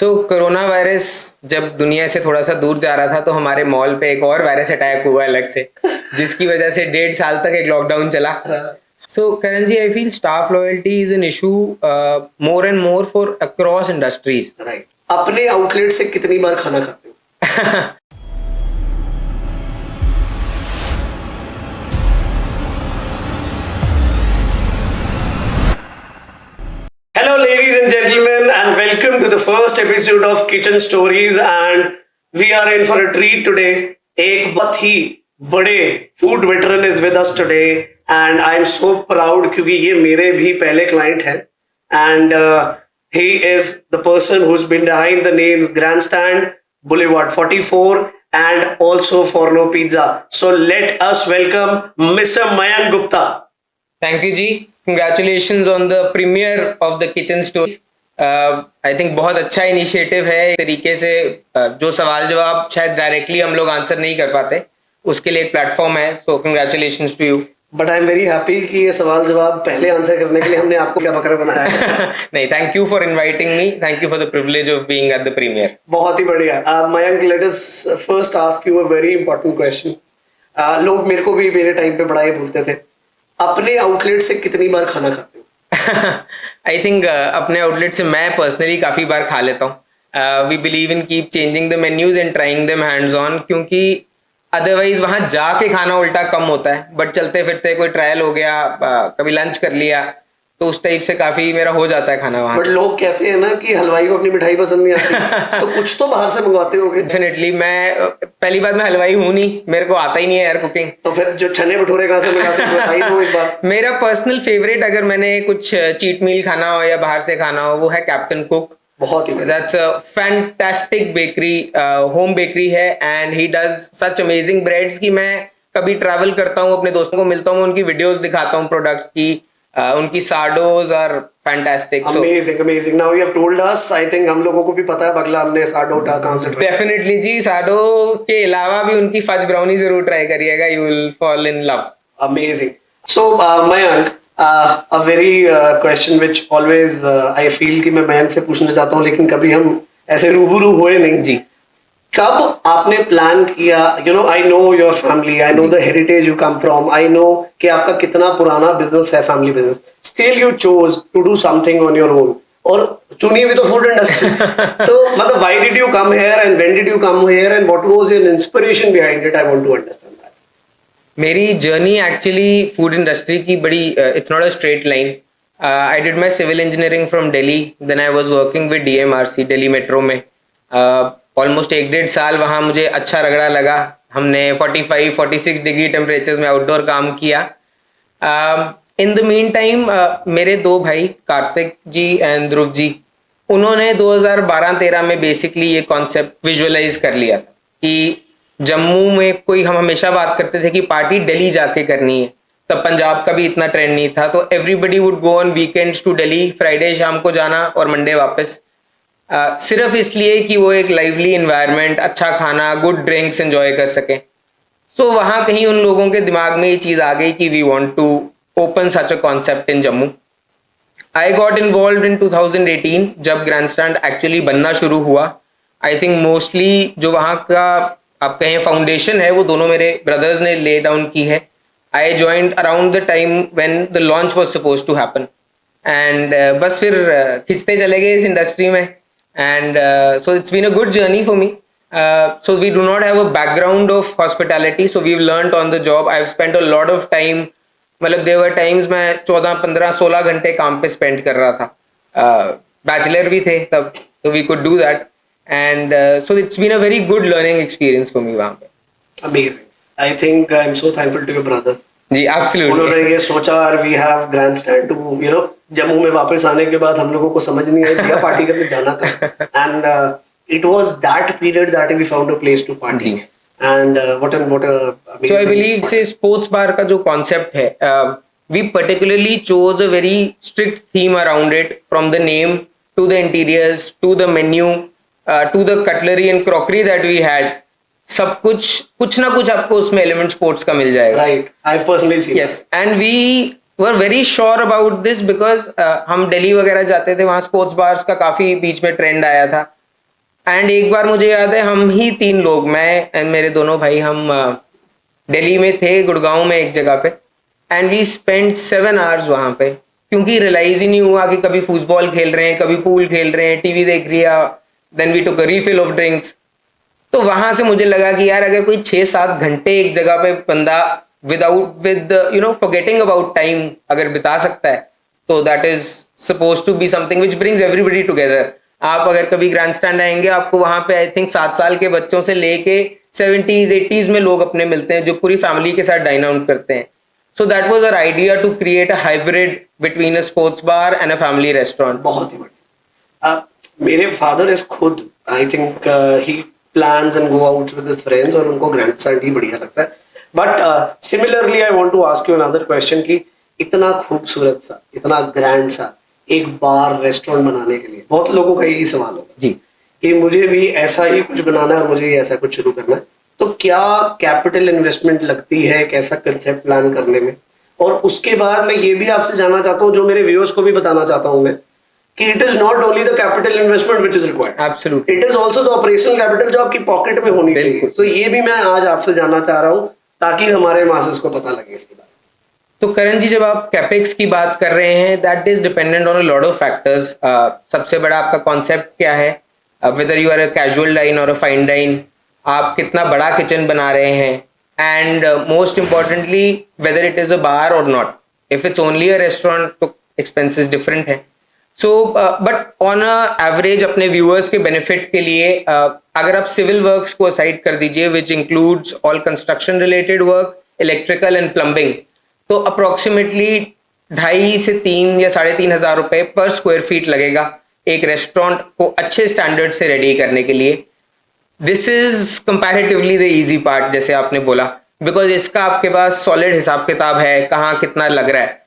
Corona virus जब दुनिया से थोड़ा सा दूर जा रहा था तो हमारे मॉल पे एक और वायरस अटैक हुआ अलग से, जिसकी वजह से 1.5 साल तक एक लॉकडाउन चला। So Karan ji, I feel staff loyalty is an issue more and more for across industries. Right. अपने आउटलेट से कितनी बार खाना खाते हो? Hello, ladies and gentlemen, and welcome to the first episode of Kitchen Stories. And we are in for a treat today. एक बहुत ही बड़े food veteran is with us today, and I am so proud क्योंकि ये मेरे भी पहले client हैं, and he is the person who's been behind the names Grandstand, Boulevard 44, and also Forno Pizza. So let us welcome Mr. Mayank Gupta. Thank you ji, congratulations on the premiere of the Kitchen Story. I think बहुत अच्छा initiative है। एक तरीके से जो सवाल जवाब शायद डायरेक्टली हम लोग आंसर नहीं कर पाते, उसके लिए एक प्लेटफॉर्म है। So congratulations to you. But I am very happy कि ये सवाल जवाब पहले आंसर करने के लिए हमने आपको क्या बकरा बनाया है। नहीं, thank you for inviting me, thank you for the privilege of being at the premiere. बहुत ही बढ़िया। Mayank, let us first ask you a very important question. लोग मेरे को भी मेरे टाइम पे बड़ा ही बोलते थे, अपने आउटलेट से कितनी बार खाना खाते हो? आई थिंक अपने आउटलेट से मैं पर्सनली काफी बार खा लेता हूँ। We believe in keep changing the menus and trying them hands on, क्योंकि अदरवाइज वहां जाके खाना उल्टा कम होता है। बट चलते फिरते कोई ट्रायल हो गया, कभी लंच कर लिया, तो उस टाइप से काफी मेरा हो जाता है खाना वहां। बट लोग कहते हैं ना कि हलवाई को अपनी मिठाई पसंद नहीं आती, तो कुछ तो बाहर से मंगवाते होगे। डेफिनेटली। मैं पहली बार मैं हलवाई हूँ नहीं, मेरे को आता ही नहीं है यार कुकिंग। तो फिर जो छने भटूरे कहाँ से मंगाते हो, बताइए तो एक बार। मेरा पर्सनल फेवरेट अगर मैंने कुछ चीट मील खाना हो या बाहर से खाना हो, वो है कैप्टन कुक। बहुत ही that's a fantastic bakery, home bakery है, and he does such amazing breads कि मैं कभी ट्रैवल करता हूँ, अपने दोस्तों को मिलता हूँ, उनकी वीडियोस दिखाता हूँ प्रोडक्ट की। उनकी sourdoughs are fantastic. Amazing amazing. Now you have told us, I think हम लोगों को भी पता है बगला हमने साडो कहां से। डेफिनेटली जी, साडो के अलावा भी उनकी फज ब्राउनी जरूर ट्राई करिएगा, you will fall in love. Amazing. So Mayank, a very question which always I feel कि मैं मयंक से पूछना चाहता हूँ, लेकिन कभी हम ऐसे रूबरू हुए नहीं जी। कब आपने प्लान किया? You know, I know your family, I know the heritage you come from, I know कि आपका कितना पुराना बिजनेस है, family business, still you chose to do something on your own, और चुनी भी तो फूड इंडस्ट्री। तो मतलब why did you come here and when did you come here and what was your inspiration behind it? I want to understand that. मेरी journey actually food industry की बड़ी, it's not a straight line. I did my civil engineering from Delhi, then I was working with DMRC Delhi metro में। Almost 1.5 साल वहाँ मुझे अच्छा रगड़ा लगा। हमने 45-46 डिग्री टेम्परेचर में आउटडोर काम किया। इन द मीन टाइम मेरे 2 भाई कार्तिक जी एंड ध्रुव जी, उन्होंने 2012-13 में बेसिकली ये कॉन्सेप्ट विजुअलाइज कर लिया कि जम्मू में कोई, हम हमेशा बात करते थे कि पार्टी दिल्ली जाके करनी है, तब पंजाब का भी इतना ट्रेंड नहीं था, तो everybody would go on weekends to Delhi, Friday शाम को जाना और मंडे वापस। सिर्फ इसलिए कि वो एक लाइवली इन्वायरमेंट, अच्छा खाना, गुड ड्रिंक्स एंजॉय कर सके। सो वहाँ कहीं उन लोगों के दिमाग में ये चीज़ आ गई कि we want to open such a concept in Jammu. I got involve in 2018 जब ग्रैंडस्टैंड एक्चुअली बनना शुरू हुआ। आई थिंक मोस्टली जो वहाँ का आप कहें फाउंडेशन है, वो दोनों मेरे ब्रदर्स ने ले डाउन की है। I joined around the time when the launch was suppose to happen, and बस फिर खिंचते चले गए इस इंडस्ट्री में। And so it's been a good journey for me. So we do not have a background of hospitality, so we've learned on the job. I've spent a lot of time, मतलब there were times मैं 14, 15, 16 घंटे काम पे spend कर रहा था। Bachelor भी थे तब, so we could do that, and so it's been a very good learning experience for me वहाँ पे। Amazing. I think I'm so thankful to your brother. Ji, absolutely. उन्होंने ये सोचा, और we have Grandstand too, you know, Jammu में वापस आने के बाद हम लोगों को समझ नहीं आया पार्टी करने जाना था, and it was that period that we found a place to party, and what so I believe say sports bar का जो कॉन्सेप्ट है, we particularly chose a very strict theme around it, from the name to the interiors to the menu to the cutlery and crockery that we had. सब कुछ ना कुछ आपको उसमें element sports का मिल जाएगा। Right, I have personally seen. Yes, and we were very sure about this because हम दिल्ली वगैरह जाते थे, वहाँ स्पोर्ट्स बार्स का काफी बीच में ट्रेंड आया था। एंड एक बार मुझे याद है हम ही 3 लोग, मैं एंड मेरे दोनों भाई, हम दिल्ली में थे, गुड़गांव में एक जगह पे, एंड वी स्पेंड 7 आवर्स वहां पे, क्योंकि रियलाइज ही नहीं हुआ कि कभी फुटबॉल खेल रहे हैं, कभी पूल खेल रहे हैं, टीवी देख लिया, then we took a refill of drinks. तो वहां से मुझे लगा कि यार अगर कोई 6-7 घंटे एक जगह पे बंदा विद फॉरगेटिंग अबाउट टाइम अगर बिता सकता है, तो that is suppose to be something which brings everybody together. आप अगर कभी ग्रैंड स्टैंड आएंगे, आपको वहां पे आई थिंक 7 साल के बच्चों से लेके 70s 80s में लोग अपने मिलते हैं जो पूरी फैमिली के साथ डाइन आउट करते हैं। So that was our idea to create a hybrid between a sports bar and a family restaurant. बहुत ही बढ़िया। मेरे फादर इज खुद, I think he plans and go out with his friends, और उनको Grandstand ही बढ़िया लगता है। But similarly I want to ask you another question कि इतना खूबसूरत सा, इतना ग्रैंड सा एक बार रेस्टोरेंट बनाने के लिए बहुत लोगों का यही सवाल होगा जी कि मुझे भी ऐसा ही कुछ बनाना है और मुझे भी ऐसा कुछ शुरू करना है, तो क्या कैपिटल इन्वेस्टमेंट लगती है, कैसा कंसेप्ट प्लान करने में? और उसके बाद मैं ये भी आपसे जानना चाहता हूँ, जो मेरे व्यूअर्स को भी बताना चाहता हूँ मैं, कि it is not only the capital investment which is required, absolutely, it is also the operational capital जो आपकी पॉकेट में होनी चाहिए। तो ये भी मैं आज आपसे जानना चाह रहा हूँ ताकि हमारे मासेस को पता लगे इसके बारे में। तो करण जी, जब आप कैपेक्स की बात कर रहे हैं, that is dependent on a lot of factors. सबसे बड़ा आपका कॉन्सेप्ट क्या है, whether you are a casual dine और अ फाइन डाइन, आप कितना बड़ा किचन बना रहे हैं, and most importantly whether it is a bar और not. If it's only a restaurant तो एक्सपेंसेस डिफरेंट है। So but on a average अपने व्यूअर्स के बेनिफिट के लिए, अगर आप सिविल वर्क्स को असाइड कर दीजिए, which includes all construction related work, electrical and plumbing, तो अप्रोक्सीमेटली 2.5 से 3 या 3,500 रुपए पर स्क्वायर फीट लगेगा एक रेस्टोरेंट को अच्छे स्टैंडर्ड से रेडी करने के लिए। This is comparatively the easy part, जैसे आपने बोला, बिकॉज इसका आपके पास सॉलिड हिसाब किताब है, कहाँ कितना लग रहा है।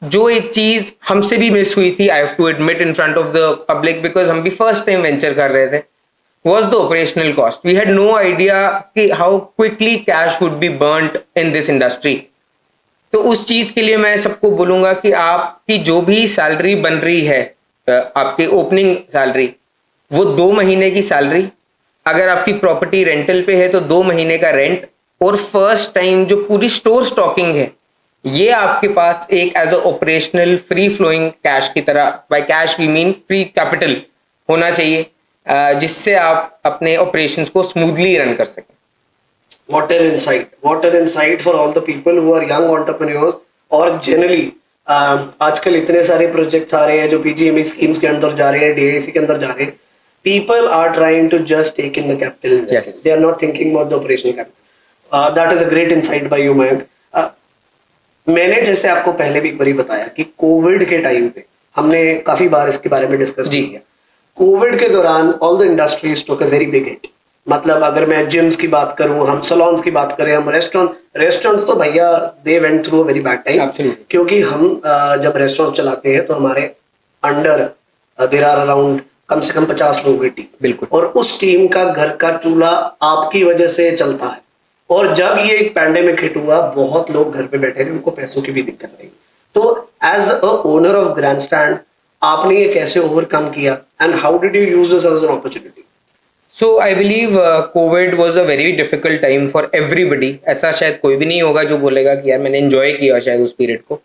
जो एक चीज हमसे भी मिस हुई थी, I have to admit in front of the public, because हम भी फर्स्ट टाइम वेंचर कर रहे थे, was the operational cost. We had no idea कि how quickly cash would be burnt in this industry. तो उस चीज के लिए मैं सबको बोलूंगा कि आपकी जो भी सैलरी बन रही है, आपकी ओपनिंग सैलरी, वो 2 महीने की सैलरी, अगर आपकी प्रॉपर्टी रेंटल पे है तो 2 महीने का रेंट, और फर्स्ट टाइम जो पूरी स्टोर स्टॉकिंग है, ये आपके पास एक as a operational free flowing cash की तरह, by cash we mean free capital होना चाहिए, जिससे आप अपने ऑपरेशंस को स्मूथली रन कर सकें। What an insight! What an insight for all the people who are young entrepreneurs, और generally आजकल इतने सारे प्रोजेक्ट्स आ रहे हैं जो PGME स्कीम्स के अंदर जा रहे हैं, DIC के अंदर जा रहे हैं। People are trying to just take in the capital investment. Yes. They are not thinking about the operational capital. That is a great insight by you, Mayank. मैंने जैसे आपको पहले भी एक बारी बताया कि कोविड के टाइम पे हमने काफी बार इसके बारे में डिस्कस किया। कोविड के दौरान all the industries took a very big hit. मतलब अगर मैं जिम्स की बात करूं, हम सलोन्स की बात करें, हम रेस्टोरेंट तो भैया they went through a very bad time, क्योंकि हम जब रेस्टोरेंट चलाते हैं तो हमारे अंडर देयर आर अराउंड कम से कम 50 लोगों की टीम, बिल्कुल, और उस टीम का घर का चूल्हा आपकी वजह से चलता है। और जब ये एक पैंडेमिक हिट हुआ, बहुत लोग घर पे बैठे थे, उनको पैसों की भी दिक्कत रही। तो as a owner of Grandstand आपने ये कैसे ओवरकम किया, and how did you use this as an opportunity? So I believe COVID was a very difficult time for everybody. ऐसा शायद कोई भी नहीं होगा जो बोलेगा कि यार मैंने enjoy किया शायद उस पीरियड को।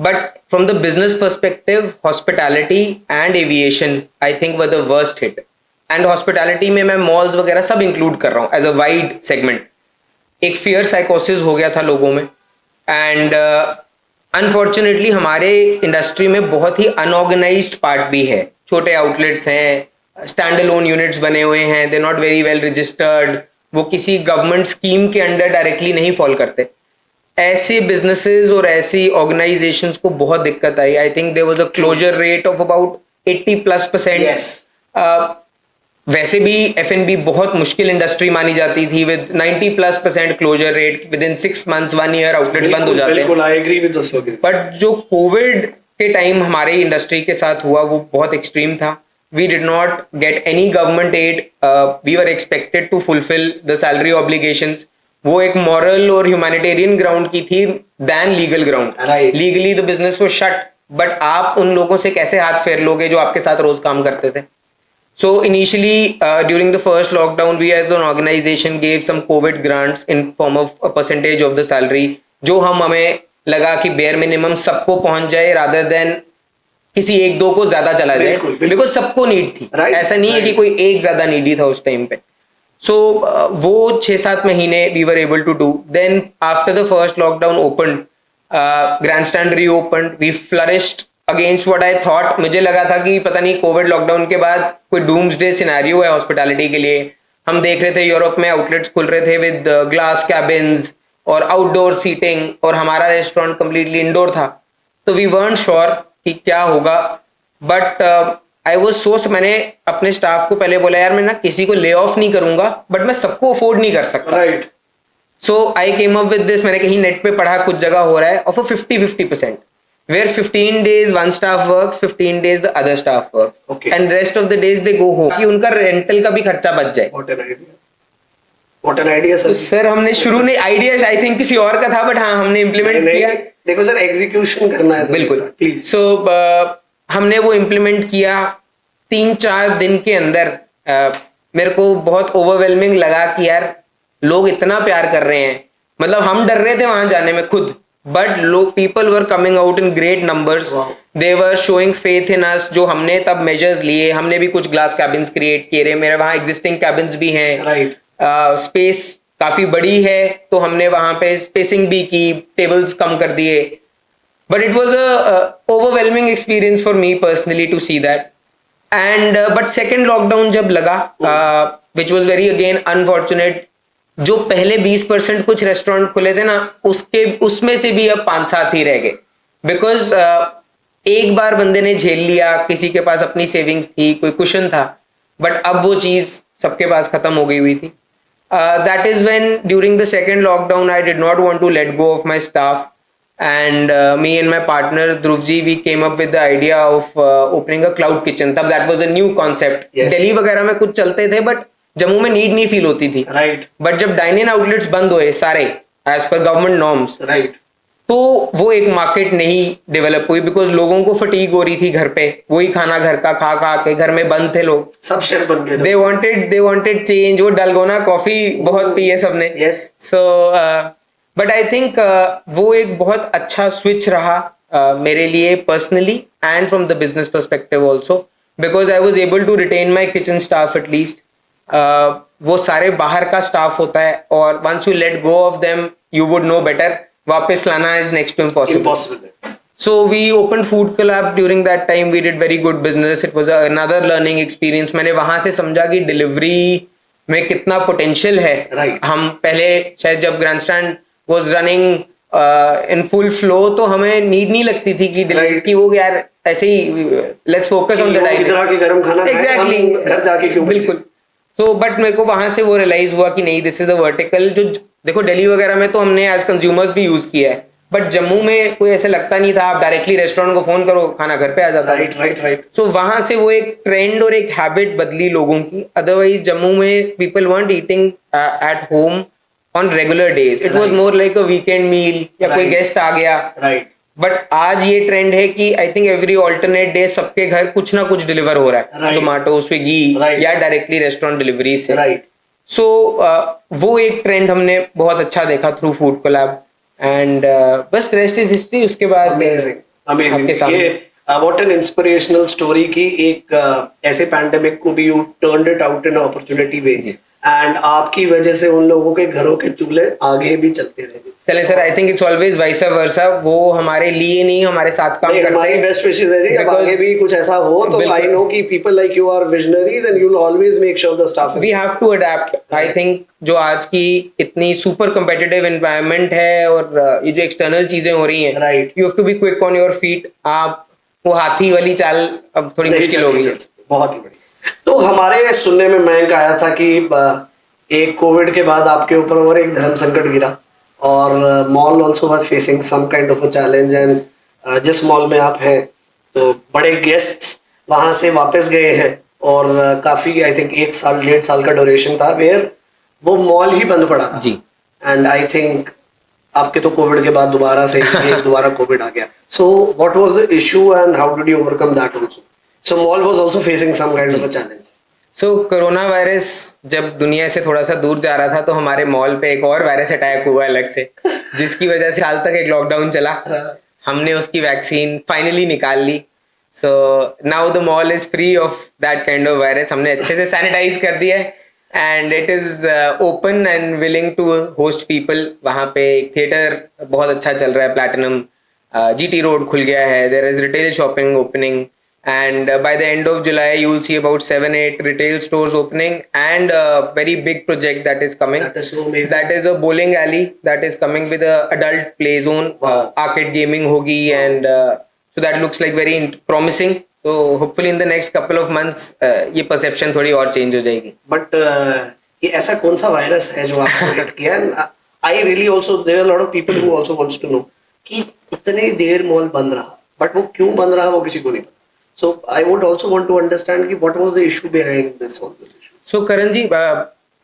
But from the business perspective, hospitality and aviation, I think were the worst hit. And hospitality में मैं malls वगैरह सब include कर रहा हूँ as a wide segment. एक fear psychosis हो गया था लोगों में, and unfortunately हमारे इंडस्ट्री में बहुत ही unorganized पार्ट भी है। छोटे आउटलेट्स हैं, स्टैंड अलोन यूनिट्स बने हुए हैं, they not very well registered, वो किसी गवर्नमेंट स्कीम के अंडर डायरेक्टली नहीं फॉल करते। ऐसे बिजनेसेस और ऐसी ऑर्गेनाइजेशंस को बहुत दिक्कत आई। I think there was a closure rate of about 80+%। Yes. वैसे भी F&B बहुत मुश्किल इंडस्ट्री मानी जाती थी, with 90+% closure rate, within 6 months 1 year outlet बंद हो जाते हैं। बिल्कुल, I agree with this. But जो कोविड के टाइम हमारे इंडस्ट्री के साथ हुआ वो बहुत एक्सट्रीम था। We did not get any government aid. We were expected to fulfill the salary obligations. वो एक moral और humanitarian ground की थी than legal ground. Right. Legally the business was shut. But आप उन लोगों से कैसे हाथ फेर लोगे जो आपके साथ रोज काम करते थे? So initially, during the first lockdown, we as an organization gave some COVID grants in form of a percentage of the salary, जो हमें लगा कि bare minimum सबको पहुंच जाए rather than किसी एक दो को ज्यादा चला जाए, बिकॉज सबको नीड थी. ऐसा नहीं है कि कोई एक ज्यादा नीडी था उस टाइम पे. सो वो 6-7 महीने we were able to do. Then after the first lockdown open, Grandstand reopen, we flourished against what I thought. मुझे लगा था कि पता नहीं कोविड लॉकडाउन के बाद कोई डूम्सडे सिनेरियो है हॉस्पिटैलिटी के लिए. हम देख रहे थे यूरोप में आउटलेट्स खुल रहे थे विद ग्लास कैबिन्स और आउटडोर सीटिंग, और हमारा रेस्टोरेंट कंप्लीटली इंडोर था. तो वी weren't श्योर कि क्या होगा. बट आई वॉज सोच, मैंने अपने स्टाफ को पहले बोला यार मैं ना किसी को ले ऑफ नहीं करूंगा, बट मैं सबको अफोर्ड नहीं कर सकता. Right. So I came up with this. मैंने कहीं नेट पे पढ़ा कुछ जगह हो रहा है of 50-50%, where 15 days one staff works, 15 days the other staff works, Okay. and rest of the days they go home, कि उनका रेंटल का भी खर्चा बच जाए. What an idea तो सर. सर हमने शुरू में आइडिया आई थिंक किसी और का था, बट हाँ हमने इम्प्लीमेंट किया. देखो सर, एग्जीक्यूशन करना है. बिल्कुल, प्लीज. सो हमने वो इम्प्लीमेंट किया. 3-4 दिन के अंदर मेरे को बहुत ओवरवेलमिंग लगा कि यार लोग इतना प्यार कर रहे हैं. मतलब हम डर रहे थे वहां जाने में खुद, बट लोग people were coming out in great numbers. They were showing faith in us. जो हमने तब मेजर्स लिए, हमने भी कुछ ग्लास कैबिन्स क्रिएट किए रहे. मेरे वहाँ एग्जिस्टिंग कैबिन्स भी हैं. राइट. स्पेस काफी बड़ी है तो हमने वहां पे स्पेसिंग भी की, टेबल्स कम कर दिए. But it was a overwhelming experience for me personally to see that. And but second lockdown जब लगा, which was very again unfortunate, जो पहले 20% कुछ रेस्टोरेंट खुले थे ना, उसमें से भी अब 5-7 ही रह गए. बिकॉज एक बार बंदे ने झेल लिया, किसी के पास अपनी सेविंग्स थी, कोई कुशन था, बट अब वो चीज सबके पास खत्म हो गई हुई थी. That is when during the second lockdown I did not want to let go of my staff, and me and my partner Dhruvji, we came up with the idea of opening a cloud kitchen. तब that was a new concept. Yes. Delhi वगैरह में कुछ चलते थे but Jammu में need नहीं feel होती थी. राइट. बट जब डाइन इन आउटलेट्स बंद हुए सारे as per government norms, right. तो वो एक मार्केट नहीं डेवलप हुई, बिकॉज लोगों को फटीग हो रही थी घर पे, वही खाना घर का खा खा के. घर में बंद थे लोग, सब शेफ बन गए. they wanted change. वो डलगोना कॉफी बहुत पी है सबने. Yes. So but I think वो एक बहुत अच्छा स्विच रहा मेरे लिए personally and from the business perspective also, because I was able to retain my kitchen staff at least. वो सारे बाहर का स्टाफ होता है, और once you let go of them you would know better. वापस लाना is next to impossible. So we opened Food Collab. During that time we did very good business. It was another learning experience. मैंने वहां से समझा कि delivery में कितना potential है. Right. हम पहले शायद जब grandstand was running in full flow तो हमें नीड नहीं लगती थी कि डिलीवरी की. वो यार ऐसे ही let's focus on the dining. इधर आके गरम खाना एग्जैक्टली, घर जाके क्यों. बिल्कुल. तो बट मेरे को वहां से वो रियलाइज हुआ कि नहीं, दिस इज अ वर्टिकल. जो देखो दिल्ली वगैरह में तो हमने एज कंज्यूमर्स भी यूज किया है, बट जम्मू में कोई ऐसे लगता नहीं था. आप डायरेक्टली रेस्टोरेंट को फोन करो, खाना घर पे आ जाता. राइट. सो वहां से वो एक ट्रेंड और एक हैबिट बदली लोगों की. अदरवाइज जम्मू में people weren't eating at home on regular days. It was more like a weekend meal, या कोई गेस्ट आ गया. राइट. बट आज ये ट्रेंड है कि I think every alternate day सबके घर कुछ ना कुछ डिलीवर हो रहा है. जोमेटो, स्विगी या डायरेक्टली रेस्टोरेंट डिलीवरी से. राइट. सो वो एक ट्रेंड हमने बहुत अच्छा देखा थ्रू फूड कोलैब. एंड बस रेस्ट इज हिस्ट्री. उसके बाद अमेजिंग. ये व्हाट एन इंस्पिरेशनल स्टोरी की एक ऐसे पैंडेमिक को भी you turned it out in opportunity way, and आपकी वजह से उन लोगों के घरों के चूल्हे आगे भी चलते रहे. चले sir, I think it's always vice versa. वो हमारे लिए नहीं, हमारे साथ काम करते हैं. हमारी बेस्ट विशेस है जी. अब आगे भी कुछ ऐसा हो तो आई नो कि people like you are visionaries and you will always make sure the staff we have to adapt. I think जो आज की इतनी सुपर कंपेटिटिव एनवायरनमेंट है और ये जो एक्सटर्नल चीजें हो रही हैं, right, you have to be quick on your feet. आप वो हाथी वाली चाल अब थोड़ी मुश्किल हो गई है. बहुत ही बड़ी. तो हमारे सुनने में मयंक आया था कि एक कोविड के बाद आपके ऊपर और एक धर्म संकट गिरा, और mall also was facing some kind of a challenge. And जिस मॉल में आप हैं तो बड़े गेस्ट्स वहां से वापस गए हैं, और काफी आई थिंक 1-1.5 साल का ड्यूरेशन था वेयर वो मॉल ही बंद पड़ा था जी. एंड आई थिंक आपके तो कोविड के बाद दोबारा से दोबारा कोविड आ गया. So what was the issue and how did you overcome that also? So mall was also facing some kind of a challenge. So corona virus जब दुनिया से थोड़ा सा दूर जा रहा था तो हमारे मॉल पे एक और वायरस अटैक हुआ अलग से, जिसकी वजह से साल तक एक लॉकडाउन चला। हमने उसकी वैक्सीन फाइनली निकाल ली। So now the mall is free of that kind of virus. हमने अच्छे से सैनिटाइज कर दिया है and it is open and willing to host people. वहाँ पे थिएटर बहुत अच्छा चल रहा है, प्लैटिनम। GT रोड खुल गया है, there is retail shopping opening, and by the end of July you will see about 7-8 retail stores opening, and a very big project that is coming. That is so amazing. That is a bowling alley that is coming with a adult play zone. Wow. Arcade gaming hogi, and so that looks like very promising. So hopefully in the next couple of months ये perception थोड़ी और change हो जाएगी। But ये ऐसा कौन सा virus है जो आपको हिट किया? I really also, there are a lot of people who also wants to know कि इतने देर मॉल बंद रहा, but वो क्यों बंद रहा वो किसी को नहीं पता। So I would also want to understand कि what was the issue behind this all this issue. So Karan ji,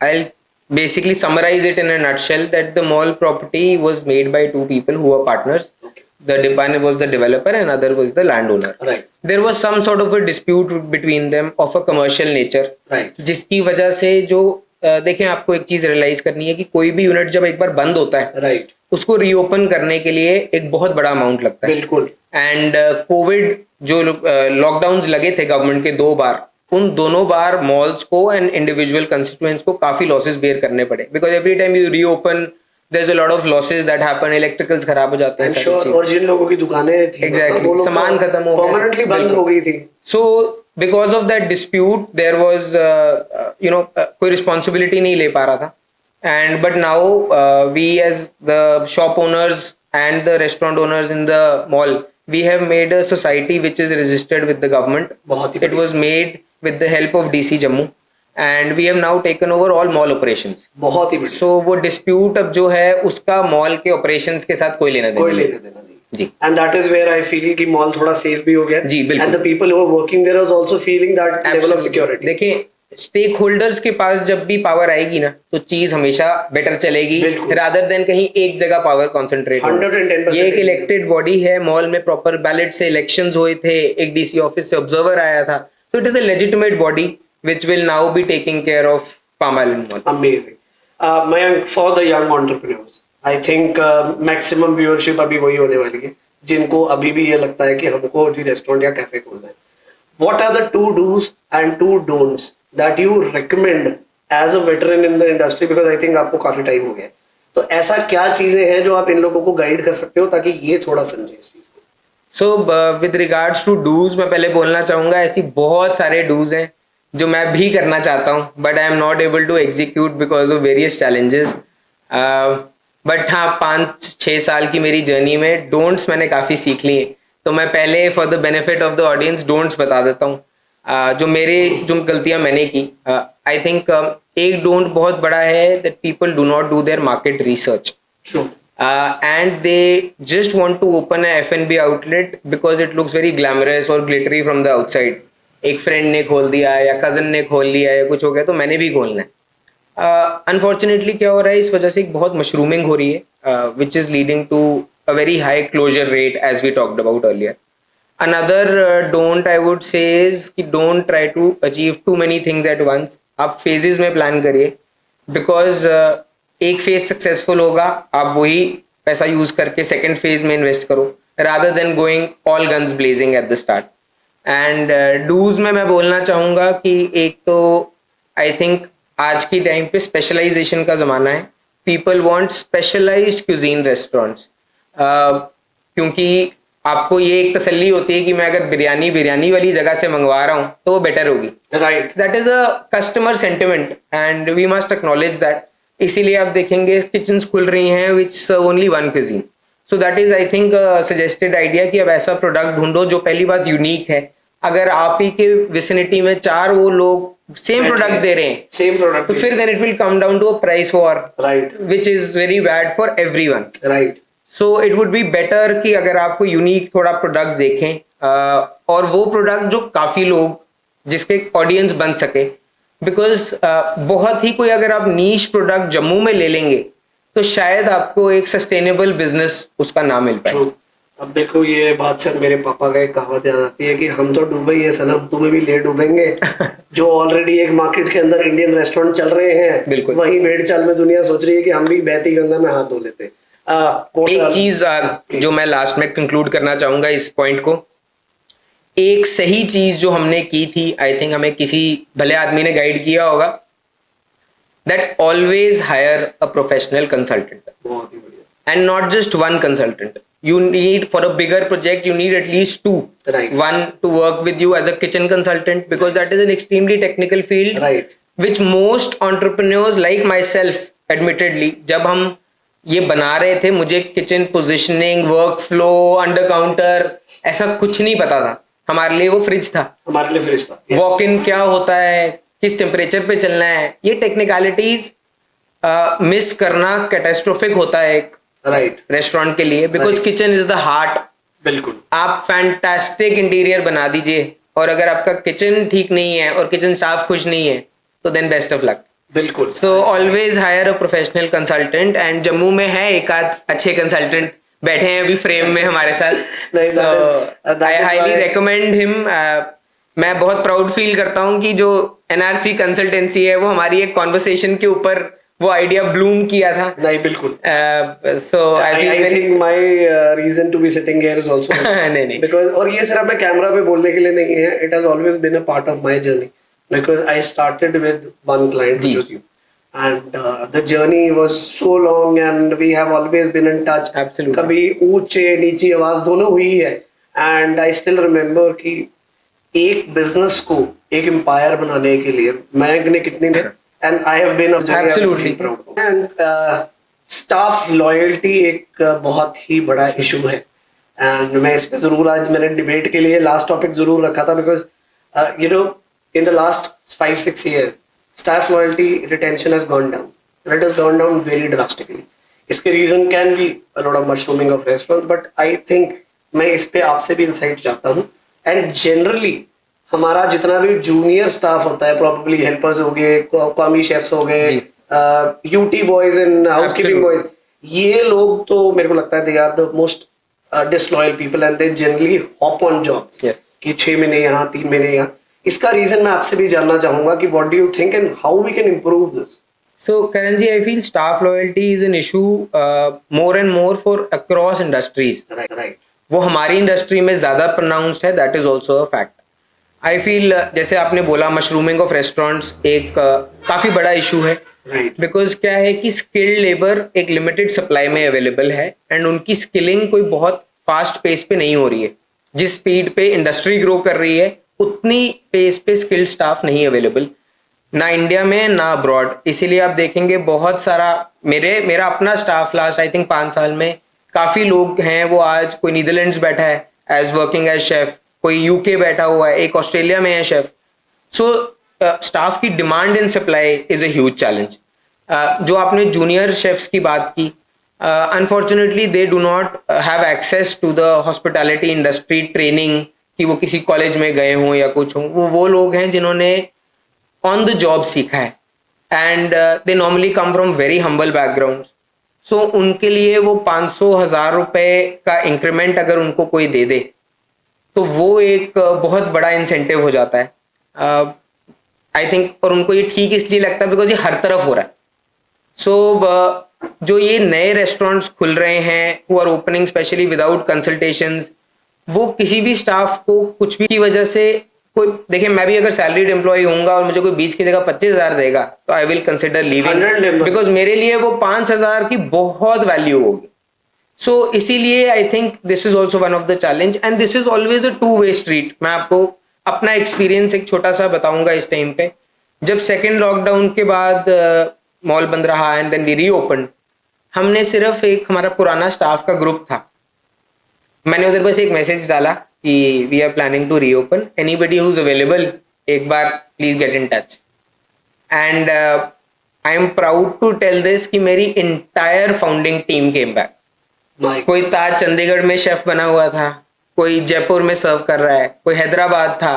I'll basically summarize it in a nutshell that the mall property was made by two people who were partners. Okay. The one was the developer and other was the landowner. Right. There was some sort of a dispute between them of a commercial nature. Right. जिसकी वजह से जो देखें, आपको एक चीज realise करनी है कि कोई भी यूनिट जब एक बार बंद होता है, Right. उसको रीओपन करने के लिए एक बहुत बड़ा अमाउंट लगता है। बिल्कुल। एंड कोविड जो लॉकडाउन लगे थे गवर्नमेंट के 2 बार, उन दोनों बार मॉल्स को एंड इंडिविजुअल कंस्टिट्यूएंट्स को काफी लॉसेस बेयर करने पड़े, because every time you reopen there is a lot of losses that happen, electricals खराब हो जाते हैं, श्योर। और जिन लोगों की दुकानें थी एग्जैक्टली सामान खत्म हो गया, परमानेंटली बंद हो गई थी। So because of that dispute there was कोई रिस्पॉन्सिबिलिटी नहीं ले पा रहा था। And but now we as the shop owners and the restaurant owners in the mall, we have made a society which is registered with the government. It was made with the help of DC Jammu, and we have now taken over all mall operations. बहुत ही बढ़िया। So वो dispute अब जो है उसका mall के operations के साथ कोई लेना देना नहीं जी। And that is where I feel कि मॉल थोड़ा safe भी हो गया जी, बिल्कुल। And the people who are working there is also feeling that level of security. देखिए, स्टेक होल्डर्स के पास जब भी पावर आएगी ना तो चीज हमेशा बेटर चलेगी, रादर देन कहीं एक जगह पावर कॉन्सेंट्रेट। 110%। ये एक इलेक्टेड बॉडी है, मॉल में प्रॉपर बैलेट से इलेक्शंस हुए थे, एक DC ऑफिस से ऑब्जर्वर आया था, तो it is a legitimate body which will now be taking care of palm island mall. Amazing. Mayank, for the young entrepreneurs, I think maximum viewership अभी वही होने वाली है जिनको अभी भी ये लगता है कि हमको जी रेस्टोरेंट या कैफे खोलना है। What are the 2 do's and 2 don'ts that you recommend as a veteran in the industry, because I think आपको काफी टाइम हो गया है, तो ऐसा क्या चीजें हैं जो आप इन लोगों को गाइड कर सकते हो ताकि ये थोड़ा समझे इस चीज को? So with regards to dos, मैं पहले बोलना चाहूंगा ऐसी बहुत सारे डूज हैं जो मैं भी करना चाहता हूँ, but I am not able to execute because of various challenges. But हाँ, 5-6 साल की मेरी जर्नी में डोंट्स मैंने काफी सीख ली हैं, तो मैं पहले for the benefit of the audience don'ts बता देता हूँ। जो गलतियां मैंने की। आई थिंक एक डोंट बहुत बड़ा है that people do not do there market research and they just want to open a F&B outlet because it looks very glamorous और ग्लिटरी फ्रॉम द आउटसाइड। एक फ्रेंड ने खोल दिया या कजन ने खोल लिया या कुछ हो गया तो मैंने भी खोलना है। अनफॉर्चुनेटली क्या हो रहा है, इस वजह से एक बहुत मशरूमिंग हो रही है which is leading to a very high closure rate as we talked about earlier. Another don't I would say is कि don't try to achieve too many things at once. आप phases में plan करिए, because एक phase successful होगा, आप वही पैसा use करके second phase में invest करो, rather than going all guns blazing at the start. And do's में मैं बोलना चाहूँगा कि एक तो I think आज की टाइम पे specialization का ज़माना है. People want specialized cuisine restaurants. क्योंकि आपको ये एक तसल्ली होती है कि मैं अगर बिरयानी वाली जगह से मंगवा रहा हूँ तो वो बेटर होगी, right? That is a customer sentiment and we must acknowledge that. इसीलिए आप देखेंगे किचन्स खुल रही हैं which serve only one cuisine. So that is I think suggested idea कि अब ऐसा प्रोडक्ट ढूंढो जो पहली बात यूनिक है। अगर आप ही के विसिनिटी में 4 वो लोग सेम प्रोडक्ट दे रहे हैं तो फिर then it will come down to a price war, right, which is very bad for everyone, right? So it would be better कि अगर आपको यूनिक थोड़ा प्रोडक्ट देखें और वो प्रोडक्ट जो काफी लोग जिसके ऑडियंस बन सके, बिकॉज बहुत ही कोई अगर आप नीश प्रोडक्ट जम्मू में ले लेंगे तो शायद आपको एक सस्टेनेबल बिजनेस उसका ना मिल पाए। अब देखो ये बात से मेरे पापा का एक कहावत याद आती है कि हम तो डूबे ही है सनम, तुम्हें भी ले डूबेंगे। जो ऑलरेडी एक मार्केट के अंदर इंडियन रेस्टोरेंट चल रहे हैं, बिल्कुल। वही भेड़ चाल में दुनिया सोच रही है कि हम भी बहती गंगा में हाथ धो लेते। एक चीज जो मैं लास्ट में कंक्लूड करना चाहूंगा इस पॉइंट को, एक सही चीज जो हमने की थी, आई थिंक हमें किसी भले आदमी ने गाइड किया होगा, that always hire a professional consultant, बहुत ही बढ़िया। and not just one consultant. You need, for a bigger project, you need at least two. Right. One to work with you as a kitchen consultant, because that is an extremely technical field, Right. which most entrepreneurs like myself, admittedly, जब हम ये बना रहे थे, मुझे kitchen positioning, work flow, under counter, ऐसा कुछ नहीं पता था। हमारे लिए वो फ्रिज था, हमारे लिए फ्रिज था। वॉक इन क्या होता है, किस टेम्परेचर पे चलना है, ये टेक्निकलिटीज मिस करना कैटास्ट्रोफिक होता है एक राइट रेस्टोरेंट के लिए, because kitchen is the heart. बिल्कुल। आप फैंटास्टिक इंटीरियर बना दीजिए, और अगर आपका किचन ठीक नहीं है और किचन स्टाफ खुश नहीं है, तो देन बेस्ट ऑफ लक। बिल्कुल। So always hire a professional consultant, and Jammu में है एक आध अच्छे कंसल्टेंट बैठे हैं अभी फ्रेम में हमारे साथ, सो आई हाईली रिकमेंड हिम। मैं बहुत प्राउड फील करता हूँ कि जो एनआरसी कंसल्टेंसी है वो हमारी एक कॉन्वर्सेशन के ऊपर वो आइडिया ब्लूम किया था। नहीं बिल्कुल। So I think my reason to be sitting here is also नहीं बिकॉज़, और ये सिर्फ मैं कैमरा पे बोलने के लिए नहीं है, it has always been a part of my journey, because I started with one client which was you, and the journey was so long and we have always been in touch. Absolutely. कभी ऊंचे नीची आवाज दोनों हुई है, and I still remember कि एक business को एक एम्पायर बनाने के लिए मैंने कितनी देर, and I have been Absolutely. and staff loyalty एक बहुत ही बड़ा इशू है, and मैं इस पे जरूर आज मैंने डिबेट के लिए लास्ट टॉपिक जरूर रखा था, because you know in the last 5-6 years staff loyalty retention has gone down, and it has gone down very drastically. इसके reason can be a lot of mushrooming of restaurants, but I think मैं इस पे आपसे भी insight चाहता हूँ, and generally हमारा जितना भी जूनियर स्टाफ होता है, probably helpers हो गए, कॉमी शेफ्स हो गए, UT boys and housekeeping boys, ये लोग तो मेरे को लगता है they are the most disloyal people, and they generally hop on jobs. Yes. कि 6 महीने यहाँ 3 महीने यहाँ। इसका रीजन मैं आपसे भी जानना चाहूंगा कि what do you think and how we can improve this. So Karan ji, I feel staff loyalty is an issue more and more for across industries. Right. वो हमारी इंडस्ट्री में ज्यादा प्रोनाउंस्ड है, that is also a fact. I feel जैसे आपने बोला mushrooming of restaurants एक काफी बड़ा इशू है, राइट। बिकॉज क्या है कि स्किल्ड लेबर एक लिमिटेड सप्लाई में अवेलेबल है, एंड उनकी स्किलिंग कोई बहुत फास्ट पेस पे नहीं हो रही है। जिस स्पीड पे इंडस्ट्री ग्रो कर रही है उतनी पेस पे स्किल्ड स्टाफ नहीं अवेलेबल, ना इंडिया में ना अब्रॉड। इसीलिए आप देखेंगे बहुत सारा मेरा अपना स्टाफ लास्ट आई थिंक 5 साल में काफी लोग हैं, वो आज कोई नीदरलैंड्स बैठा है एज वर्किंग एज शेफ, कोई यूके बैठा हुआ है, एक ऑस्ट्रेलिया में है शेफ। सो स्टाफ की demand in supply is a huge challenge. जो आपने जूनियर शेफ्स की बात की, unfortunately they do not have access to the hospitality industry training, कि वो किसी कॉलेज में गए हों या कुछ हों। वो लोग हैं जिन्होंने ऑन द जॉब सीखा है, and they normally come from very humble background. So उनके लिए वो 500,000 रुपए का इंक्रीमेंट अगर उनको कोई दे दे तो वो एक बहुत बड़ा इंसेंटिव हो जाता है आई थिंक, और उनको ये ठीक इसलिए लगता है बिकॉज ये हर तरफ हो रहा है। सो जो ये नए रेस्टोरेंट्स खुल रहे हैं who are opening specially without consultations, वो किसी भी स्टाफ को कुछ भी की वजह से कोई, देखिए मैं भी अगर सैलरीड एम्प्लॉय होऊंगा और मुझे कोई 20 की जगह 25,000 देगा तो I will consider leaving, because मेरे लिए वो 5,000 की बहुत वैल्यू होगी। सो इसीलिए I think this is also one of the challenge, and this is always a 2-way street. मैं आपको अपना एक्सपीरियंस एक छोटा सा बताऊंगा इस टाइम पे। जब सेकेंड लॉकडाउन के बाद मॉल बंद रहा एंड देन वी रीओपन, हमने सिर्फ एक हमारा पुराना स्टाफ का ग्रुप था, मैंने उधर बस एक मैसेज डाला कि we are planning to reopen, anybody who is available एक बार please get in touch. And I am proud to tell this कि मेरी entire founding team came back. कोई ताज चंडीगढ़ में शेफ बना हुआ था, कोई जयपुर में सर्व कर रहा है, कोई हैदराबाद था।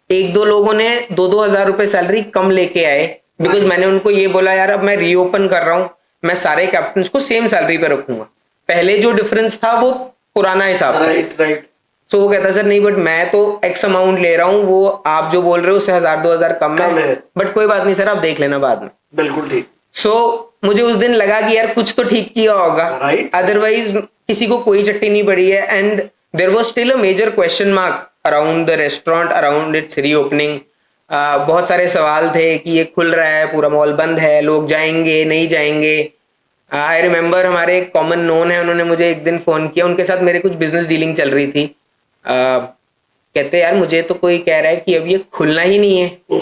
1-2 लोगों ने 2-2 हज़ार रुपए सैलरी कम लेके आए, बिकॉज मैंने उनको ये बोला यार अब मैं रीओपन कर रहा हूँ, मैं सारे कैप्टन को सेम सैलरी पे रखूंगा। पहले जो डिफरेंस था वो पुराना हिसाब था। राइट। सो वो कहता सर नहीं, बट मैं तो एक्स अमाउंट ले रहा हूँ, वो आप जो बोल रहे हो उससे 1000-2000 कम है, बट कोई बात नहीं सर, आप देख लेना बाद में। बिल्कुल ठीक। सो मुझे उस दिन लगा कि यार कुछ तो ठीक किया होगा, Right. अदरवाइज किसी को कोई चट्टी नहीं पड़ी है। And there was still a major question mark around the restaurant, around its reopening. बहुत सारे सवाल थे कि ये खुल रहा है, पूरा मॉल बंद है, लोग जाएंगे नहीं जाएंगे। आई रिमेम्बर हमारे एक कॉमन नोन है, उन्होंने मुझे एक दिन फोन किया, उनके साथ मेरे कुछ बिजनेस डीलिंग चल रही थी। कहते यार मुझे तो कोई कह रहा है कि अब ये खुलना ही नहीं है।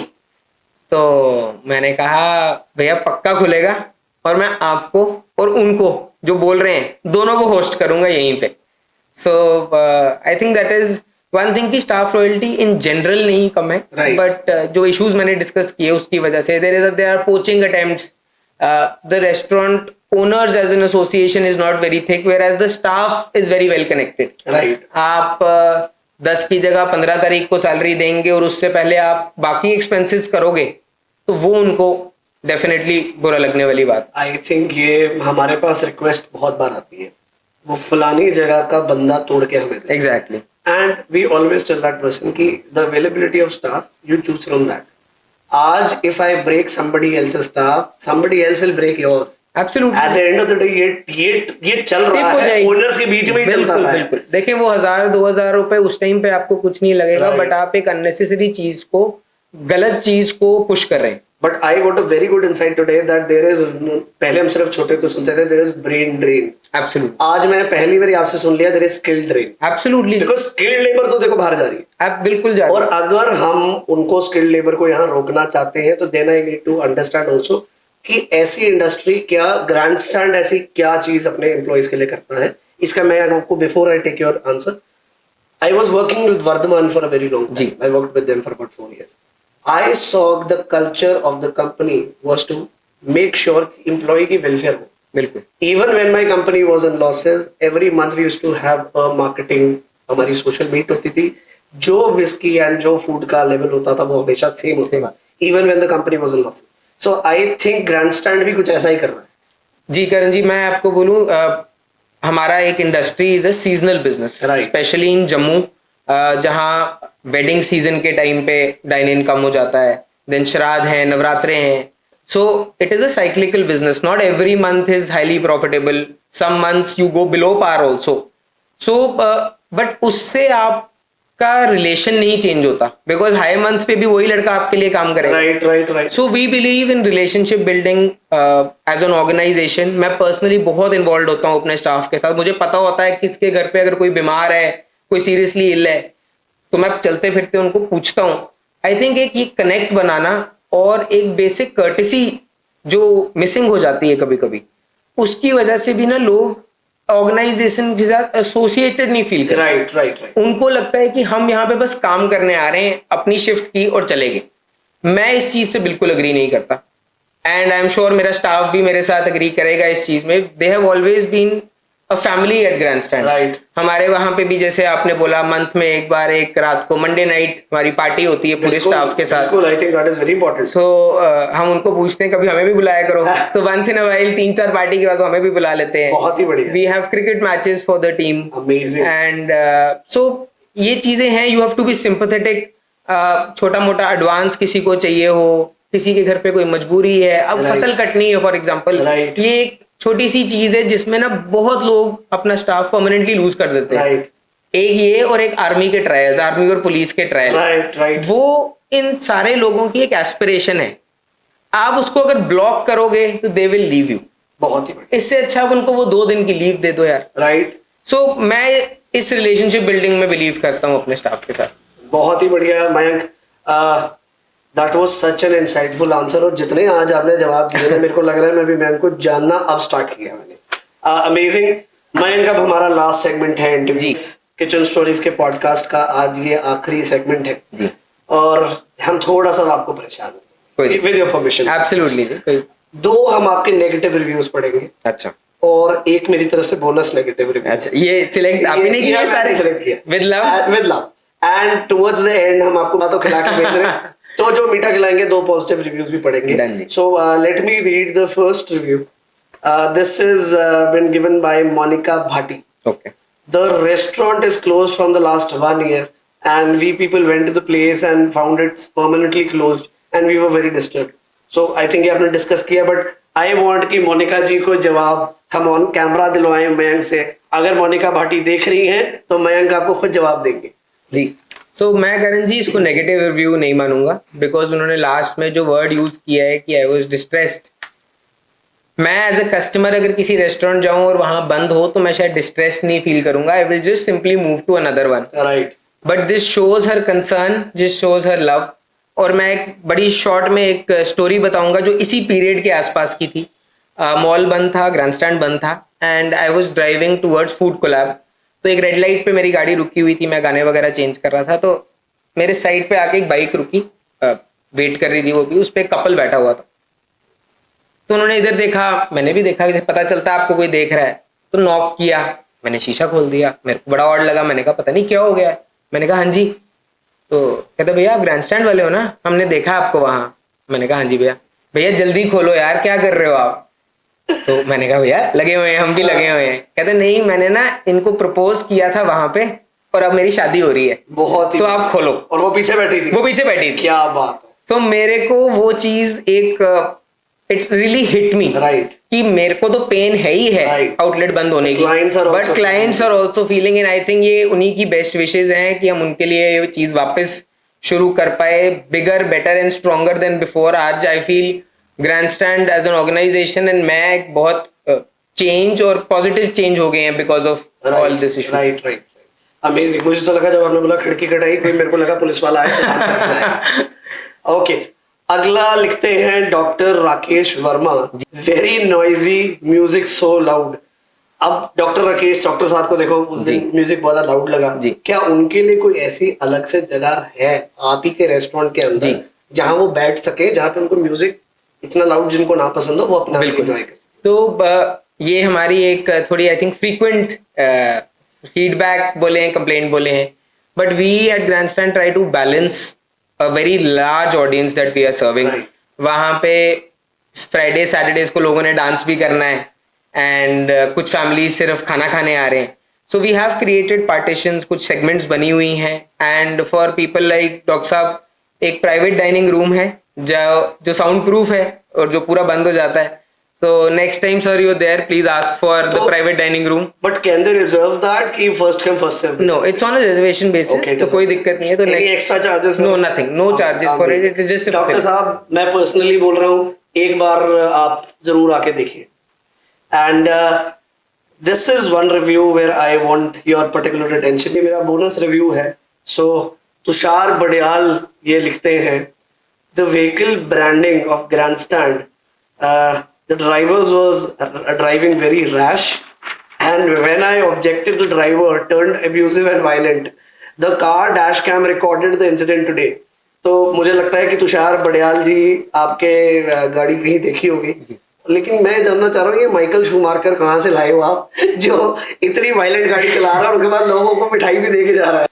तो मैंने कहा भैया पक्का खुलेगा, और मैं आपको और उनको जो बोल रहे हैं दोनों को होस्ट करूंगा यहीं पे। So I think that is one thing कि स्टाफ रॉयल्टी इन जनरल नहीं कम है, Right. बट जो इश्यूज मैंने डिस्कस किए उसकी वजह से there are poaching attempts. The restaurant owners as an association is not very thick, whereas the staff is very well connected. Right. आप 10 की जगह 15 तारीख को सैलरी देंगे और उससे पहले आप बाकी एक्सपेंसेस करोगे, तो वो उनको डेफिनेटली बुरा लगने वाली बात। आई थिंक ये हमारे पास रिक्वेस्ट बहुत बार आती है, वो फलानी जगह का बंदा तोड़ के हमें दे। Exactly. And we always tell that person कि the availability of staff you choose from that. आज if I break somebody else's staff, somebody else will break yours. Absolutely. At the end of the day ये चल रहा Stiff हो है, जाएगी। Owners के बीच में ही चलता बिल्कुल है। बिल्कुल। देखिए वो 1000-2000 रुपए उस टाइम पे आपको कुछ नहीं लगेगा, Right. बट आप एक अननेसेसरी चीज को, गलत चीज को पुश कर रहे हैं। But I got a very good insight today that there is, पहले हम सिर्फ छोटे तो सुनते थे there is brain drain. Absolutely आज मैं पहली बार आपसे सुन लिया there is skill drain. Absolutely. Because skilled labour तो देखो बाहर जा रही है, आप बिल्कुल जा और अगर हम उनको स्किल्ड लेबर को यहाँ रोकना चाहते हैं तो then I need to understand also कि ऐसी इंडस्ट्री क्या ग्रैंड स्टैंड ऐसी क्या चीज अपने एम्प्लॉयज के लिए करता है। इसका मैं आपको before I take your answer, I was working with Vardhman for a very long time. I worked with them for about 4 years. I saw the culture of the company was to make sure employee की welfare हो। बिल्कुल। Even when my company was in losses, every month we used to have a marketing, हमारी social meet होती थी, जो whiskey and जो food का level होता था वो हमेशा same होता था, even when the company was in losses. So I think Grandstand भी कुछ ऐसा ही कर रहा है। जी करण जी, मैं आपको बोलूं, हमारा एक industry is a seasonal business, Right. Specially in Jammu, जहाँ वेडिंग सीजन के टाइम पे डाइन इन कम हो जाता है, देन श्राद्ध है, नवरात्रे हैं। So it is a cyclical business, not every month is highly profitable, some months you go below par also. So but उससे आपका रिलेशन नहीं चेंज होता, बिकॉज हाई मंथ पे भी वही लड़का आपके लिए काम करेगा। Right. So we believe in relationship building as an organization. मैं पर्सनली बहुत इन्वॉल्व होता हूँ अपने स्टाफ के साथ। मुझे पता होता है किसके घर पे अगर कोई बीमार है, कोई सीरियसली इल है, तो मैं चलते फिरते उनको पूछता हूँ। आई थिंक एक ये कनेक्ट बनाना और एक बेसिक कर्टेसी जो मिसिंग हो जाती है कभी कभी, उसकी वजह से भी ना लोग ऑर्गेनाइजेशन के साथ एसोसिएटेड नहीं फील करते। राइट। उनको लगता है कि हम यहाँ पे बस काम करने आ रहे हैं, अपनी शिफ्ट की और चले गए। मैं इस चीज से बिल्कुल अग्री नहीं करता, एंड आई एम श्योर मेरा स्टाफ भी मेरे साथ अग्री करेगा इस चीज में। They have always been a family at Grandstand. Right. हमारे वहां पे भी, जैसे आपने बोला, मंथ में एक बार, एक रात को मंडे नाइट हमारी पार्टी होती है पूरे स्टाफ के साथ। बिल्कुल, आई think that is very important. तो हम उनको पूछते हैं कभी हमें भी बुलाया करो, तो once in a while 3-4 party के बाद वो हमें भी बुला लेते हैं। बहुत ही बढ़िया। We have cricket matches for the team. Amazing. And so ये चीजें हैं, you have to be sympathetic. छोटा मोटा एडवांस किसी को चाहिए हो, किसी के घर पे कोई मजबूरी है, अब Right. फसल कटनी है फॉर एग्जांपल, Right. ये एक छोटी सी चीज है जिसमें ना बहुत लोग अपना स्टाफ परमानेंटली लूज कर देते हैं। राइट एक ये, और एक आर्मी के ट्रायल्स, आर्मी और पुलिस के ट्रायल। राइट। वो इन सारे लोगों की एक एस्पिरेशन है। आप उसको अगर ब्लॉक करोगे तो दे विल लीव यू। बहुत ही बढ़िया। इससे अच्छा आप उनको वो 2 दिन की लीव दे दो यार। राइट। सो मैं इस रिलेशनशिप बिल्डिंग में बिलीव करता हूँ अपने स्टाफ के साथ। बहुत ही बढ़िया Mayank, that was such an insightful answer. और जितने आज आपने जवाब दिए ना, मेरे को लग रहा है मैं भी मयंक को जानना अब स्टार्ट किया मैंने। अमेजिंग मयंक, अब हमारा लास्ट सेगमेंट है इंटरव्यूज किचन स्टोरीज के पॉडकास्ट का। आज ये आखिरी सेगमेंट है जी, और हम थोड़ा सा आपको परेशान हैं, विद योर परमिशन। एब्सोल्युटली। 2 हम आपके नेगेटिव रिव्यूज पढ़ेंगे, अच्छा, और एक मेरी तरफ से बोनस नेगेटिव रिव्यू। अच्छा, ये सिलेक्ट आपने नहीं किया सारे? सिलेक्ट किया with love. With love, and towards the end हम आपको बातों खिला के भेज रहे हैं। तो जो मीठा खिलाएंगे 2 पॉजिटिव रिव्यूज भी पढ़ेंगे। So let me read the first review. This is been given by Monika Bhati. Okay. The restaurant is closed from the last 1 year, and we people went to the place and found it permanently closed, and we were very disturbed. So I think ये आपने discuss किया, but I want कि मोनिका जी को जवाब हम on camera दिलवाएं Mayank से. अगर मोनिका भाटी देख रही हैं तो मयंक आपको खुद जवाब देंगे. जी. सो मैं करण जी इसको नेगेटिव रिव्यू नहीं मानूंगा, बिकॉज उन्होंने लास्ट में जो वर्ड यूज किया है कि आई वाज डिस्ट्रेस्ड. मैं एज अ कस्टमर अगर किसी रेस्टोरेंट जाऊं और वहां बंद हो तो मैं शायद डिस्ट्रेस्ड नहीं फील करूंगा. I will just simply move to another one. Right. But this shows her concern, this shows her love. और मैं एक बड़ी शॉर्ट में एक स्टोरी बताऊंगा जो इसी पीरियड के आसपास की थी. मॉल बंद था, ग्रैंडस्टैंड बंद था, and I was driving towards Food Collab. तो एक रेड लाइट पे मेरी गाड़ी रुकी हुई थी, मैं गाने वगैरह चेंज कर रहा था, तो मेरे साइड पे आके एक बाइक रुकी, वेट कर रही थी वो भी. उस पर एक कपल बैठा हुआ था. तो उन्होंने इधर देखा, मैंने भी देखा, पता चलता है आपको कोई देख रहा है. तो नॉक किया, मैंने शीशा खोल दिया. मेरे को बड़ा ऑड लगा, मैंने कहा पता नहीं क्या हो गया है. मैंने कहा हाँ जी. तो कहते भैया आप ग्रैंडस्टैंड वाले हो ना, हमने देखा आपको वहां. मैंने कहा हाँ जी भैया. भैया जल्दी खोलो यार, क्या कर रहे हो आप. तो मैंने कहा भैया लगे हुए हैं, हम भी लगे हुए हैं. कहते नहीं मैंने ना इनको प्रपोज किया था वहां पे और अब मेरी शादी हो रही है. बहुत ही. तो आप खोलो. और वो पीछे बैठी थी. वो पीछे बैठी थी. क्या बात है. तो मेरे को वो चीज एक it really hit me. Right. कि मेरे को तो पेन है ही है आउटलेट बंद होने की, but clients are also feeling. And I think ये उन्हीं की बेस्ट विशेज हैं कि हम उनके लिए ये चीज वापस शुरू कर पाए, bigger better and stronger than before. आज I feel Grandstand as an organisation and मैं एक बहुत चेंज और पॉजिटिव चेंज हो गए हैं because of all this issue. Right right. Amazing. मुझे तो लगा जब आपने बोला खिड़की कटाई, कोई मेरे को लगा पुलिस वाला आए. ओके. अगला लिखते हैं doctor Rakesh Verma. Very noisy music, सो लाउड. अब डॉक्टर राकेश, डॉक्टर साहब को देखो उस दिन म्यूजिक बहुत लाउड लगा. क्या उनके लिए कोई ऐसी अलग से जगह है आप ही के रेस्टोरेंट के अंदर जहां वो बैठ सके, जहां पे उनको म्यूजिक इतना लाउड जिनको ना पसंद हो वो अपना एंजॉय कर? तो ये हमारी एक थोड़ी आई थिंक फ्रीक्वेंट फीडबैक बोले हैं, कंप्लेंट बोले हैं, but we at Grandstand try to balance a very large audience that we are serving. Right. वहाँ पे फ्राइडे सैटरडेज को लोगों ने डांस भी करना है, एंड कुछ फैमिली सिर्फ खाना खाने आ रहे हैं. So we have created partitions, कुछ सेगमेंट्स बनी हुई हैं. And for people like doctor साहब एक प्राइवेट डाइनिंग रूम है जो साउंड प्रूफ है और जो पूरा बंद हो जाता है. So next time sir you're there, please ask for the private dining room. But can they reserve that कि first come first serve? No, it's on a reservation basis. Okay, तो कोई दिक्कत नहीं है. तो any extra charges? No, nothing. No charges for it. It is just a doctor साहब मैं personally बोल रहा हूँ, एक बार आप जरूर आके देखिए. And this is one review where I want your particular attention. ये मेरा बोनस रिव्यू है. So तुषार बड़ियाल ये लिखते हैं, the vehicle branding of Grandstand. The drivers was driving very rash, and when I objected, the driver turned abusive and violent. The car dash cam recorded the incident today. तो मुझे लगता है कि तुषार बड़ियाल जी आपके गाड़ी कहीं देखी होगी, लेकिन मैं जानना चाह रहा हूँ ये माइकल शूमार्कर कहाँ से लाए हो आप, जो इतनी वायलेंट गाड़ी चला रहा है और उसके बाद लोगों को मिठाई भी दे के जा रहा है.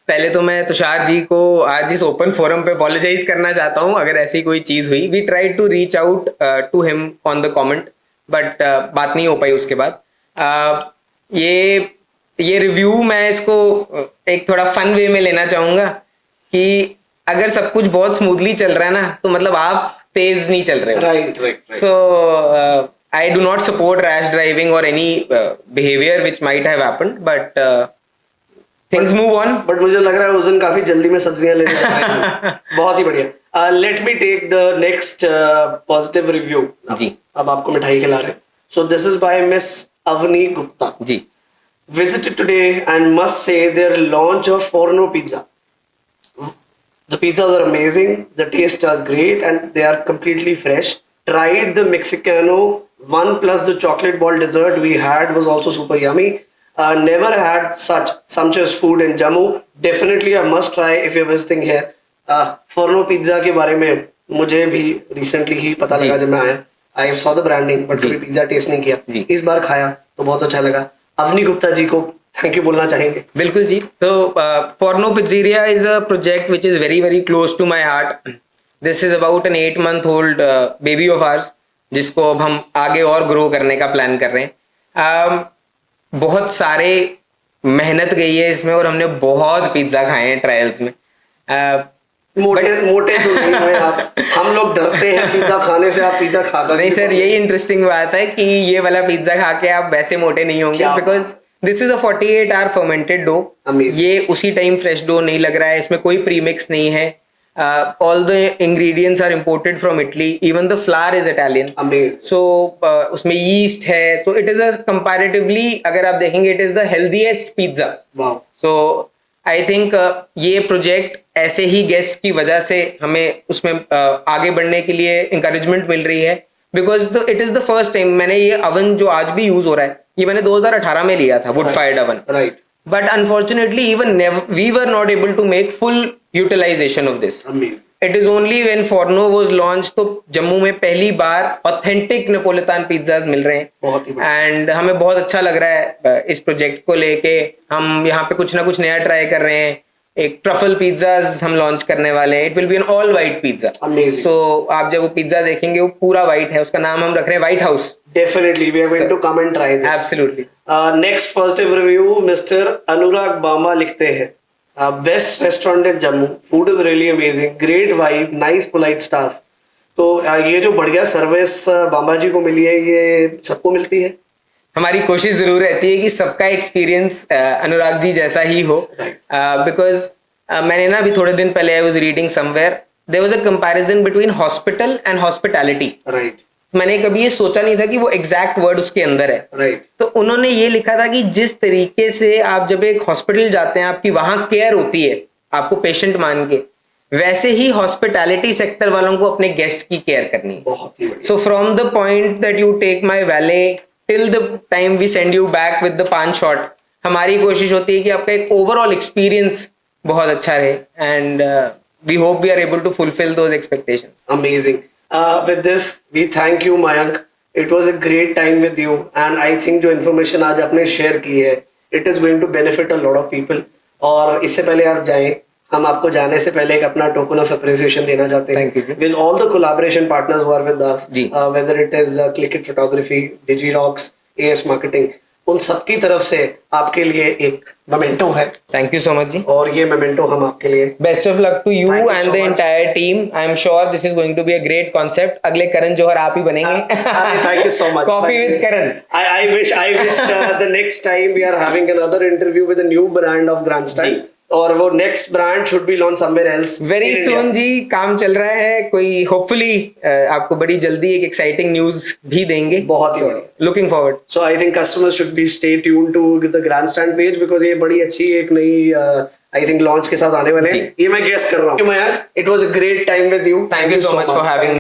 पहले तो मैं तुषार जी को आज इस ओपन फोरम पे अपोलोजाइज करना चाहता हूँ अगर ऐसी कोई चीज हुई. We try to reach out to him on the comment, but बात नहीं हो पाई उसके बाद. ये रिव्यू मैं इसको एक थोड़ा फन वे में लेना चाहूंगा कि अगर सब कुछ बहुत स्मूथली चल रहा है ना, तो मतलब आप तेज नहीं चल रहे हो. Right. So I do not support rash driving और any behaviour which might have happened, but things move on. But मुझे लग रहा है उस दिन काफी जल्दी में सब्जियां लेने जा रहे हैं. बहुत ही बढ़िया. Let me take the next positive review. जी. अब आपको मिठाई खिला रहे हैं. So this is by miss Avni Gupta. जी. Visited today and must say their launch of Forno pizza. The pizzas are amazing, the taste is great, and they are completely fresh. Tried the Mexicano one plus the chocolate ball dessert we had was also super yummy. Never had such sumptuous food in Jammu. Definitely a must try if you're visiting here. Forno pizza के बारे में मुझे भी recently ही पता लगा जब मैं आया. I saw the branding, but कभी पिज्जा टेस्ट नहीं किया. इस बार खाया तो बहुत अच्छा लगा. अवनी गुप्ता जी को थैंक यू बोलना चाहेंगे. बिल्कुल जी. तो Forno pizzeria is a project which is very very close to my heart. This is about an 8 month old baby of ours जिसको अब हम आगे और ग्रो करने का प्लान कर रहे हैं. बहुत सारे मेहनत गई है इसमें और हमने बहुत पिज्जा खाए हैं ट्रायल्स में। मोटे मोटे तो नहीं हुए आप, हम लोग डरते हैं पिज्जा खाने से, आप पिज्जा खाकर नहीं सर, यही इंटरेस्टिंग बात है कि ये वाला पिज्जा खा के आप वैसे मोटे नहीं होंगे, because this is a 48 hour fermented dough. ये उसी टाइम फ्रेश डो नहीं लग रहा है, इसमें कोई प्रीमिक्स नहीं है। All the ingredients are imported from Italy, even the flour is Italian. सो उसमें यीस्ट है, तो इट इज अ कंपैरेटिवली, अगर आप देखेंगे, it is the healthiest pizza. So I think ये प्रोजेक्ट ऐसे ही गेस्ट की वजह से हमें उसमें आगे बढ़ने के लिए इंकरेजमेंट मिल रही है, because it is the first time मैंने ये अवन जो आज भी यूज हो रहा है, ये मैंने 2018 में लिया था, wood fired oven, right. But unfortunately even we were not able to make full utilisation of this. It is only when Forno was launch, तो जम्मू में पहली बार ऑथेंटिक नेपोलितान पिज्जाज मिल रहे हैं, एंड हमें बहुत अच्छा लग रहा है इस प्रोजेक्ट को लेके। हम यहाँ पे कुछ ना कुछ नया ट्राई कर रहे हैं, एक ट्रफल पिज्जाज हम लॉन्च करने वाले हैं। It will be an all white pizza. So आप जब वो पिज्जा देखेंगे वो पूरा व्हाइट है, उसका नाम हम रख रहे हैं white house. Definitely, we are going to come and try this. Absolutely. Next positive review, Mr. Anurag Bama लिखते हैं, best restaurant in Jammu. Food is really amazing. Great vibe, nice polite staff. तो ये जो बढ़िया service बाबा जी को मिली है, ये सबको मिलती है? हमारी कोशिश जरूर रहती है कि सबका एक्सपीरियंस अनुराग जी जैसा ही हो, बिकॉज मैंने ना अभी थोड़े दिन पहले I was reading somewhere, there was a comparison between hospital and hospitality. Right. मैंने कभी ये सोचा नहीं था कि वो एग्जैक्ट वर्ड उसके अंदर है। राइट। तो उन्होंने ये लिखा था कि जिस तरीके से आप जब एक हॉस्पिटल जाते हैं, आपकी वहां केयर होती है आपको पेशेंट मान के, वैसे ही हॉस्पिटैलिटी सेक्टर वालों को अपने गेस्ट की केयर करनी है। बहुत ही बढ़िया। So from the point that you take my valet till the time we send you back with the paan shot, हमारी कोशिश होती है कि आपका एक ओवरऑल एक्सपीरियंस बहुत अच्छा रहे, and we hope we are able to fulfil those expectations. Amazing. With this, we thank you, Mayank. It was a great time with you, and I think जो information आज आपने share की है, it is going to benefit a lot of people. और इससे पहले आप जाएं, हम आपको जाने से पहले एक अपना token of appreciation देना चाहते हैं। Thank you. With all the collaboration partners who are with us, whether it is Click It Photography, DigiRocks, AS Marketing, उन सबकी तरफ से आपके लिए एक मेमेंटो है। Thank you so much ji. और ये मेमेंटो हम आपके लिए, best of luck to you and the entire team. I am sure this is going to be a great concept. अगले करण जौहर आप ही बनेंगे। Thank you so much. Coffee with Karan. I wish the next time we are having another interview with a new brand of Grandstand, और वो next brand should be launch somewhere else very soon जी। काम चल रहा है, कोई hopefully आपको बड़ी जल्दी एक एक्साइटिंग न्यूज भी देंगे। बहुत ही बढ़िया। Looking forward. So I think customers should be stay tune to the Grandstand page, because ये बड़ी अच्छी एक नई आई थिंक लॉन्च के साथ आने वाले हैं। ये मैं गेस कर रहा हूँ। It was a great time with you. Thank you so much for having